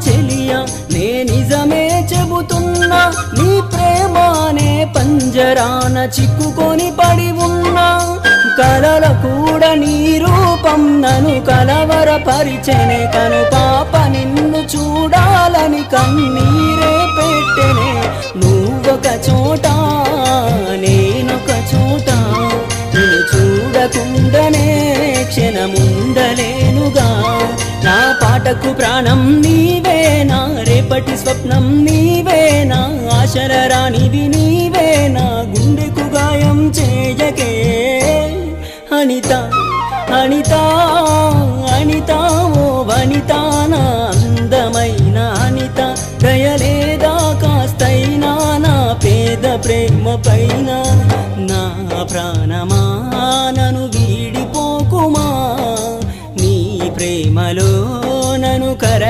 చెలియా నే నిజమే చెబుతున్నా నీ ప్రేమానే పంజరాన చిక్కుకొని పడి ఉన్నా కలల కూడా నీ రూపం నన్ను కలవరపరిచెనే కను పాప నిన్ను చూడాలని కన్నీరే పెట్టెనే నువ్వొక చోట నేనొక చోట నిన్ను చూడకుండానే క్షణముండలేనుగా నా పాటకు ప్రాణం నీవేనా రేపటి స్వప్నం నీవేనా ఆశల రానివి నీవేనా గుండెకు గాయం చేయకే అనిత అనిత అనిత ఓ వనిత నా